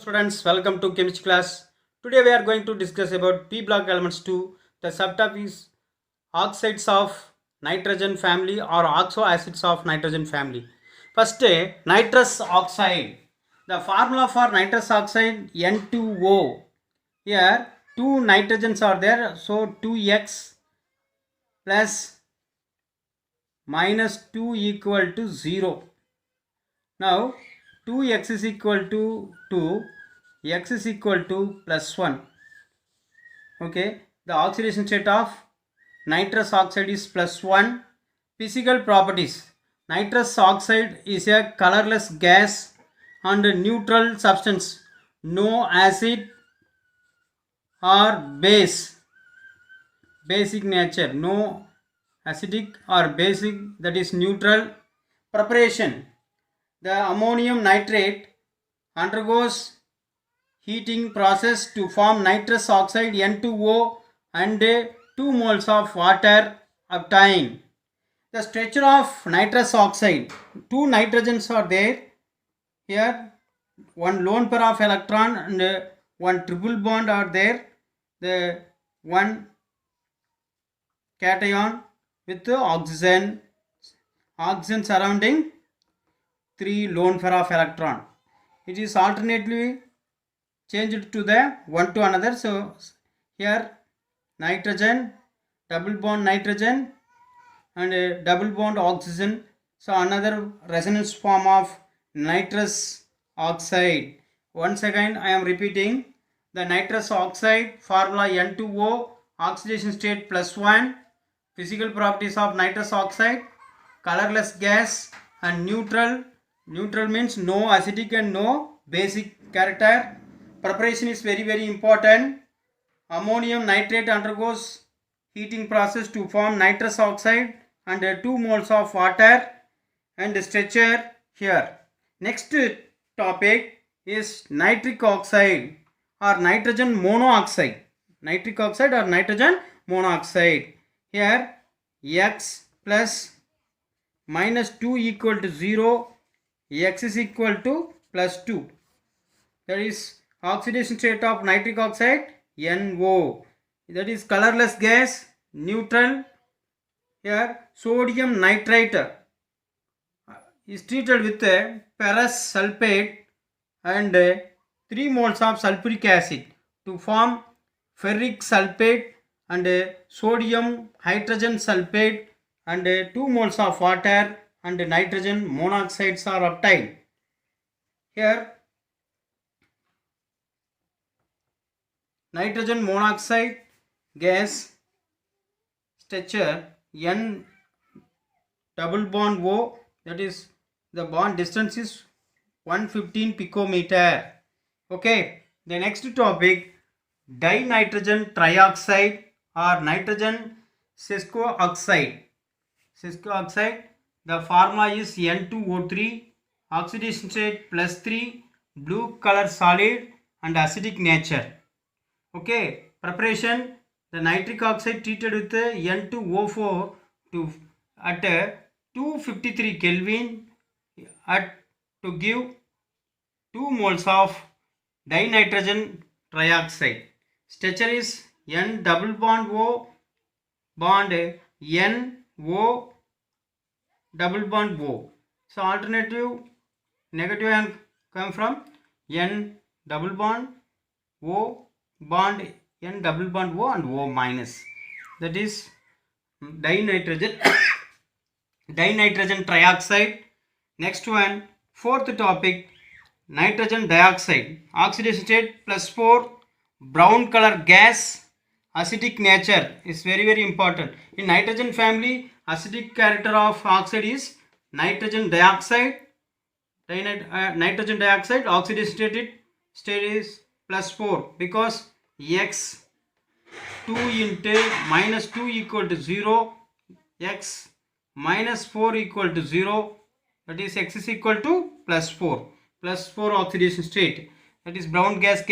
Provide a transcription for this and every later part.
Students, welcome to chemistry class. Today we are going to discuss about p block elements 2. The subtopic is oxides of nitrogen family or oxo acids of nitrogen family. First, nitrous oxide. The formula for nitrous oxide N2O. Here two nitrogens are there, so 2x plus minus 2 equal to 0. Now 2x is equal to 2, x is equal to plus 1. Okay, the oxidation state of nitrous oxide is plus 1. Physical properties: nitrous oxide is a colorless gas and neutral substance, no acid or basic nature, no acidic or basic, that is neutral. Preparation: the ammonium nitrate undergoes heating process to form nitrous oxide N2O and 2 moles of water obtained. The structure of nitrous oxide: two nitrogens are there here, one lone pair of electron and one triple bond are there, the one cation with the oxygen surrounding 3 lone pair of electron. It is alternately changed to the one to another. So here nitrogen, double bond nitrogen and a double bond oxygen. So another resonance form of nitrous oxide. Once again I am repeating the nitrous oxide formula N2O, oxidation state plus 1. Physical properties of nitrous oxide: colorless gas and neutral. Neutral means no acidic and no basic character. Preparation is very important. Ammonium nitrate undergoes heating process to form nitrous oxide and 2 moles of water and structure here. Next topic is nitric oxide or nitrogen monoxide. Nitric oxide or nitrogen monoxide. Here x plus minus 2 equal to 0, x is equal to plus 2. That is oxidation state of nitric oxide NO. That is colorless gas, neutral. Here sodium nitrate is treated with ferrous sulfate and 3 moles of sulfuric acid to form ferric sulfate and sodium hydrogen sulfate and 2 moles of water and nitrogen monoxides are obtained. Here nitrogen monoxide gas structure N double bond O, that is the bond distance is 115 picometer. Okay, the next topic, dinitrogen trioxide or nitrogen sesquioxide. Sesquioxide, the formula is N2O3, oxidation state plus 3, blue color solid and acidic nature. Okay, preparation: the nitric oxide treated with N2O4 at 253 Kelvin to give 2 moles of dinitrogen trioxide. Structure is N double bond O bond N O double bond O. So alternative negative ion come from N double bond O bond N double bond O and O minus. That is dinitrogen trioxide. Next one, fourth topic, nitrogen dioxide. Oxidation state plus 4, brown color gas, acidic nature is very important. In nitrogen family, acidic character of oxide is nitrogen dioxide. Nitrogen dioxide oxidation state is plus 4 because x 2 into minus 2 equal to 0, x minus 4 equal to 0, that is x is equal to plus 4 oxidation state, that is brown color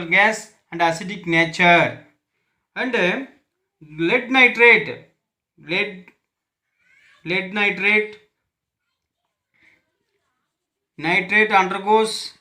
gas and acidic nature. And lead nitrate nitrate undergoes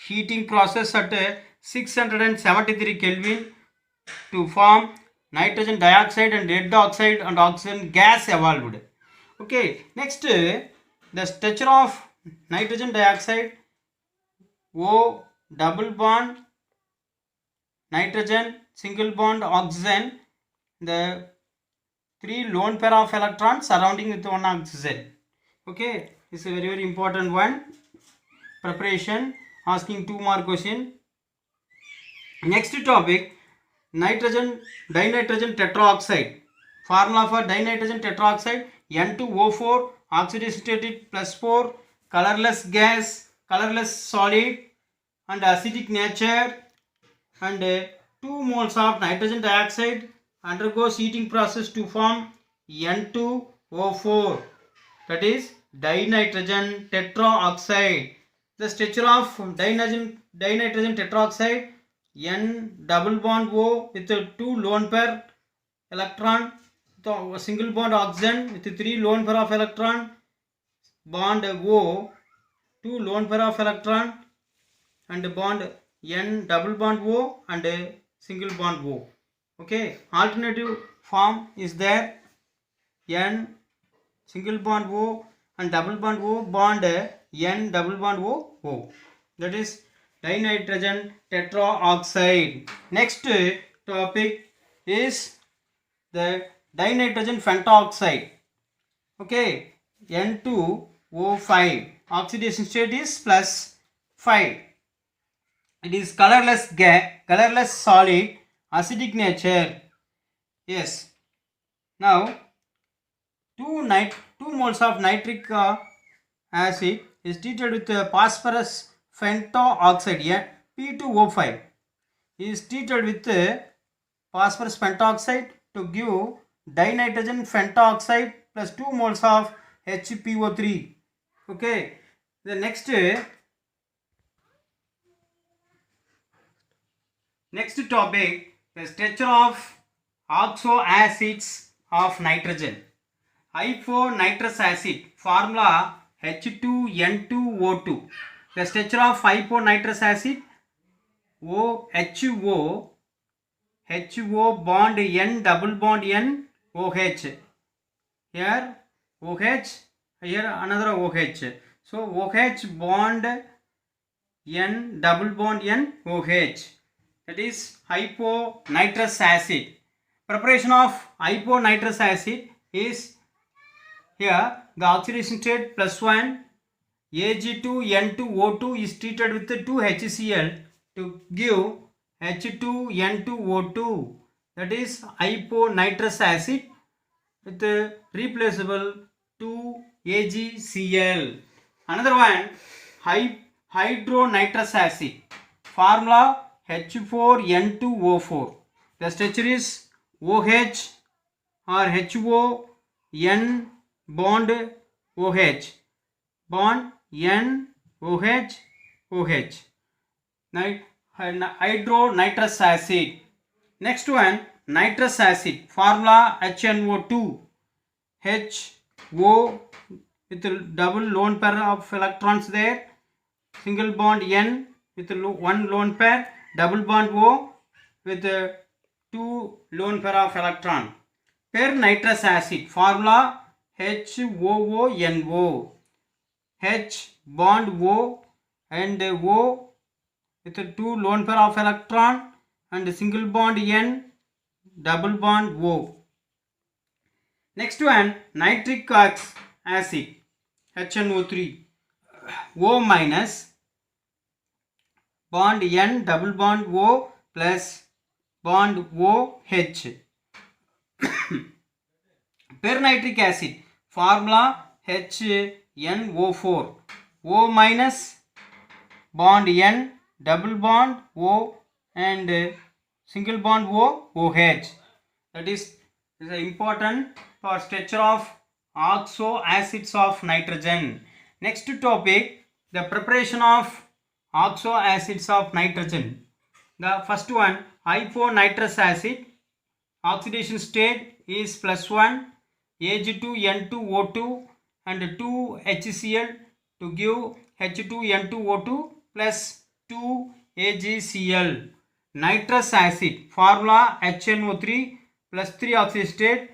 heating process at 673 Kelvin to form nitrogen dioxide and lead oxide and oxygen gas evolved. Okay, next the structure of nitrogen dioxide, O double bond nitrogen, single bond oxygen, the 3 lone pair of electrons surrounding with one oxygen. Okay, this is a very important one. Preparation, asking 2 more question. Next topic, nitrogen dinitrogen tetroxide. Formula for dinitrogen tetroxide, N2O4, oxidation state +4, colorless gas, colorless solid and acidic nature, and 2 moles of nitrogen dioxide undergoes heating process to form N2O4, that is dinitrogen tetroxide. The structure of dinitrogen tetroxide, N double bond O with 2 lone pair electron, a single bond oxygen with 3 lone pair of electron, bond O, 2 lone pair of electron and bond N double bond O and a single bond O. Okay, alternative form is there, N single bond O and double bond O bond N double bond O. That is dinitrogen tetroxide. Next topic is the dinitrogen pentoxide. Okay, N2O5, oxidation state is +5. It is colorless gas, colorless solid, acidic nature. Yes. Now 2 moles of nitric acid is treated with phosphorus pentoxide, P2O5 is treated with phosphorus pentoxide to give dinitrogen pentoxide plus 2 moles of HPO3. Okay, the next topic, the structure of oxo acids of nitrogen. Hyponitrous acid, formula H2N2O2. The structure of hyponitrous acid, OHO, HO bond N double bond N OH. Here OH, here another OH. So OH bond N double bond N OH. That is hyponitrous acid. Preparation of hyponitrous acid is here the oxidation state +1, Ag2N2O2 is treated with 2 HCl to give H2N2O2. That is hyponitrous acid with replaceable 2 AgCl. Another one, hydronitrous acid. Formula H4N2O4. The structure is OH or HO N bond OH bond N OH OH. Hydronitrous acid. Next one, nitrous acid. Formula HNO2, HO with double lone pair of electrons there, single bond N with 1 lone pair, double bond O with 2 lone pair of electron. Pernitrous acid, formula HOONO, H bond O and O with 2 lone pair of electron and single bond N, double bond O. Next one, nitric acid, HNO3, O minus bond N double bond O plus bond OH. Pernitric acid, formula HNO4, O minus bond N double bond O and single bond OH. That is important for structure of oxo acids of nitrogen. Next topic, the preparation of oxo acids of nitrogen. The first one, hyponitrous acid, oxidation state is +1, Ag2N2O2 and 2 HCl to give H2N2O2 plus 2AgCl. Nitrous acid formula HNO3 plus 3 oxide state.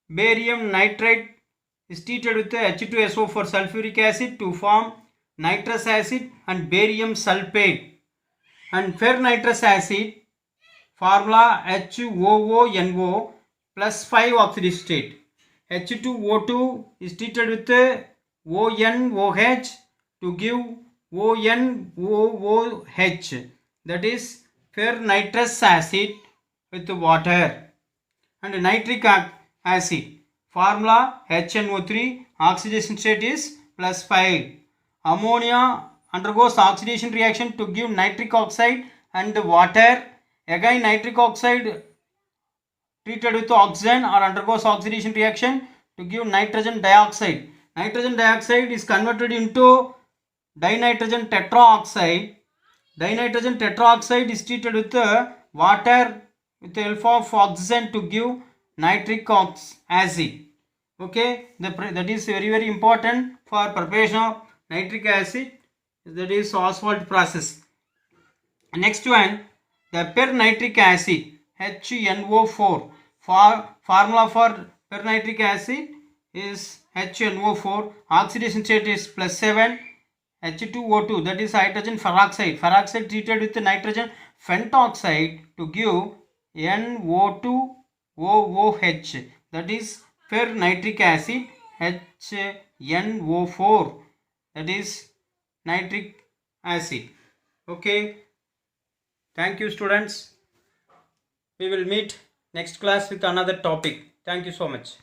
Barium nitrate is treated with H2SO4 sulfuric acid to form nitrous acid and barium sulfate. And ferronitrous acid formula HOONO plus 5 oxide state. H2O2 is treated with ONOH to give ONOOH, that is ferronitrous acid with water. And nitric acid formula HNO3, oxidation state is plus 5. Ammonia undergoes oxidation reaction to give nitric oxide and water. Again nitric oxide treated with oxygen or undergoes oxidation reaction to give nitrogen dioxide. Nitrogen dioxide is converted into dinitrogen tetroxide. Dinitrogen tetroxide is treated with water with the help of oxygen to give nitric acid. Okay, that is very important for preparation of nitric acid, that is Ostwald process. Next one, the pernitric acid HNO4. Formula for pernitric acid is HNO4. Oxidation state is plus 7. H2O2, that is hydrogen peroxide. Peroxide treated with nitrogen pentoxide to give NO2OOH, that is fernitric acid HNO4, that is nitric acid. Okay, thank you students. We will meet next class with another topic. Thank you so much.